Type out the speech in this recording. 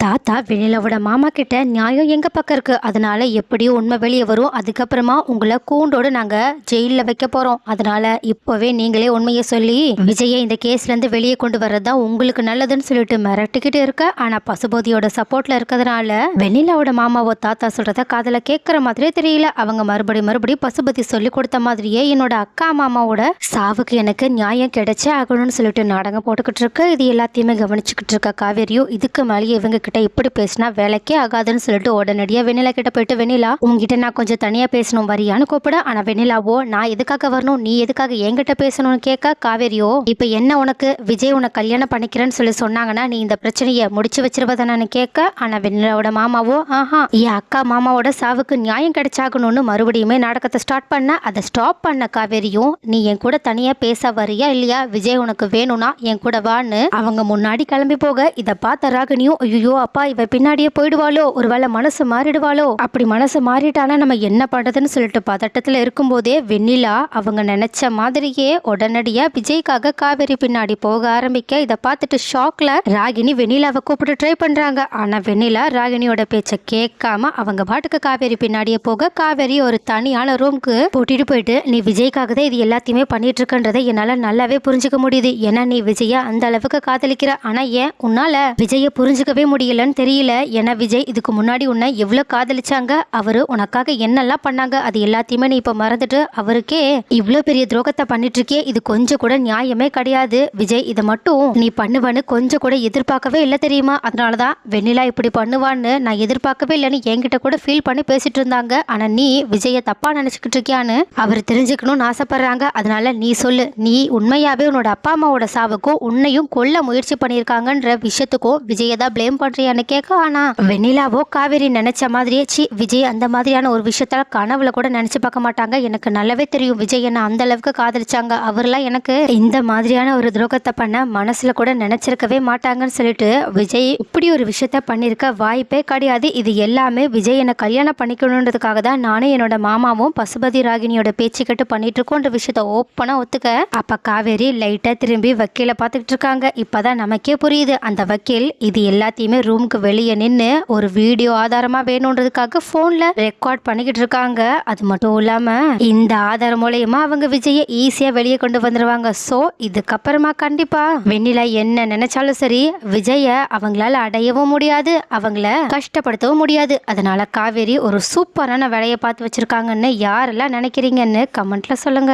தாத்தா வெண்ணிலாவோட மாமா கிட்ட நியாயம் எங்க பக்கம் இருக்கு, அதனால எப்படியும் உண்மை வெளியே வரும். அதுக்கப்புறமா உங்களை கூண்டோடு நாங்க ஜெயில வைக்க போறோம். அதனால இப்பவே நீங்களே உண்மையை சொல்லி விஜயை இந்த கேஸ்ல இருந்து வெளியே கொண்டு வர்றதுதான் உங்களுக்கு நல்லதுன்னு சொல்லிட்டு மிரட்டிக்கிட்டு இருக்க. ஆனா பசுபதியோட சப்போர்ட்ல இருக்கிறதுனால வெண்ணிலாவோட மாமாவோ தாத்தா சொல்றத காதல கேட்கற மாதிரியே தெரியல. அவங்க மறுபடியும் பசுபதி சொல்லி கொடுத்த மாதிரியே என்னோட அக்கா மாமாவோட சாவுக்கு எனக்கு நியாயம் கிடைச்சே ஆகணும்னு சொல்லிட்டு நாடகம் போட்டுக்கிட்டு இருக்கு. இது எல்லாத்தையுமே கவனிச்சுக்கிட்டு இருக்க காவேரியும் இதுக்கு மேலேயே இவங்க கிட்ட இப்படி பேசினா வேலைக்கே ஆகாதுன்னு சொல்லிட்டு உடனடியா வெண்ணிலா கிட்ட போயிட்டு, வெண்ணிலா உங்ககிட்ட நான் கொஞ்சம் தனியா பேசணும் வரியான்னு கூப்பிட. ஆனா வெண்ணிலாவோ நான் எதுக்காக வரணும், நீ எதுக்காக என்கிட்ட பேசணும்னு கேட்க, காவேரியோ இப்ப என்ன உனக்கு விஜய் உன்னை கல்யாணம் பண்ணிக்கிறேன்னு சொல்லி சொன்னாங்கன்னா நீ இந்த பிரச்சனையை முடிச்சு வச்சிருவதானு கேட்க. ஆனா வெண்ணிலாவோட மாமாவோ ஆஹா என் அக்கா மாமாவோட சாவுக்கு நியாயம் கிடைச்சாகணும்னு மறுபடியுமே நாடகத்தை ஸ்டார்ட் பண்ண. அதை ஸ்டாப் பண்ண காவேரியும் நீ என் கூட தனியா பேச வரியா இல்லையா, விஜய் உனக்கு வேணும்னா என் கூட வான்னு அவங்க முன்னாடி கிளம்பி போக. இதை பார்த்த ராகினியும் ஐயோ அப்பா இவ பின்னாடியே போயிடுவாளோ, ஒருவேளை மனசு மாறிடுவாளோ, அப்படி மனசு மாறிட்டானா நம்ம என்ன பண்றதுன்னு சொல்லிட்டு பதட்டத்துல இருக்கும் போதே வெண்ணிலா அவங்க நினைச்ச மாதிரியே உடனடியா விஜய்க்காக காவேரி பின்னாடி போக ஆரம்பிக்க. இதை பார்த்துட்டு ஷாக்ல ராகினி வெண்ணிலாவை கூப்பிட்டு ட்ரை பண்றாங்க. ஆனா வெண்ணிலா ராகினியோட பேச்ச கேட்காம அவங்க பாட்டுக்கு காவேரி பின்னாடியே போக, காவேரி ஒரு தனியான ரூம்க்கு கூட்டிட்டு போயிட்டு நீ விஜய்க்காக தான் இது எல்லாத்தையுமே பண்ணிட்டு இருக்கன்றதை என்னால நல்லாவே புரிஞ்சுக்க முடியுது. ஏன்னா நீ விஜய அந்த அளவுக்கு காதலிக்கிற. ஆனா ஏன் உன்னால விஜய புரிஞ்சுக்கவே முடியலன்னு தெரியல. ஏன்னா விஜய் இதுக்கு முன்னாடி உன்னை எவ்வளவு காதலிச்சாங்க, அவரு உனக்காக என்னெல்லாம் பண்ணாங்க, அது எல்லாத்தையுமே நீ இப்ப மறந்துட்டு அவருக்கே இவ்வளவு பெரிய துரோகத்தை பண்ணிட்டு இருக்கே, இது கொஞ்சம் கூட நியாயமே கிடையாது. விஜய் இதை மட்டும் நீ பண்ணுவான்னு கொஞ்சம் கூட எதிர்பார்க்கவே இல்லை தெரியுமா. அதனாலதான் வெண்ணிலா இப்படி பண்ணுவான்னு நான் எதிர்பார்க்கவே இல்லைன்னு என்கிட்ட கூட ஃபீல் பண்ணி பேசிட்டு இருந்தாங்க. ஆனா நீ விஜய தப்பா நினைச்சுக்கிட்டு இருக்கியான்னு அவர் தெரிஞ்சுக்கணும்னு ஆசைப்படுறாங்க. அதனால நீ சொல்லு, நீ உண்மையாவே உன்னோட அப்பா அம்மாவோட சாவுக்கும் உன்னையும் கொல்ல முயற்சி பண்ணியிருக்காங்கன்ற விஷயத்துக்கும் விஜயை தான் பிளேம் பண்றியான்னு கேட்க. ஆனா வெண்ணிலாவோ காவேரி நினைச்ச மாதிரியே விஜய் அந்த மாதிரியான ஒரு விஷயத்தால கனவுல கூட நினைச்சு பார்க்க மாட்டாங்க. எனக்கு நல்லாவே தெரியும் விஜய் என்ன அந்த அளவுக்கு காதலிச்சாங்க, அவர்லாம் எனக்கு இந்த மாதிரியான ஒரு துரோகத்தை பண்ண மனசுல கூட நினைச்சிருக்கவே மாட்டாங்கன்னு சொல்லிட்டு விஜய் இப்படி ஒரு விஷயத்த பண்ணிருக்க வாய்ப்பே கிடையாது. இது எல்லாமே விஜய் என்ன கல்யாணம் பண்ணிக்கணுன்றதுக்காக தான் நானும் என்னோட மாமாவும் பசுபதி ராகினியோட பேச்சு கேட்டு பண்ணிட்டு இருக்கோன்ற விஷயத்த ஓப்பனா ஒத்துக்க. அப்ப காவேரி லைட்டா திரும்பி வக்கீல பாத்துக்கிட்டு இருக்காங்க. இப்பதான் நமக்கே புரியுது அந்த வக்கீல் இது எல்லாத்தையுமே ரூமுக்கு வெளியே நின்று ஒரு வீடியோ ஆதாரமா வேணும்ன்றதுக்காக போன்ல ரெக்கார்ட் பண்ணிக்கிட்டு இருக்காங்க. அது மட்டும் இல்லாம இந்த ஆதாரம் மூலயமா அவங்க விஜய ஈஸியா வெளியே கொண்டு வந்துருவாங்க. சோ இதுக்கப்புறமா கண்டிப்பா வெண்ணிலா என்ன நினைச்சாலும் சரி விஜய அவங்களால அடையவும் முடியாது, அவங்கள கஷ்டப்படுத்தவும் முடியாது. அதனால காவேரி ஒரு சூப்பரான வேலையை பார்த்து வச்சிருக்காங்கன்னு யாரெல்லாம் நினைக்கிறீங்கன்னு கமெண்ட்ல சொல்லுங்க.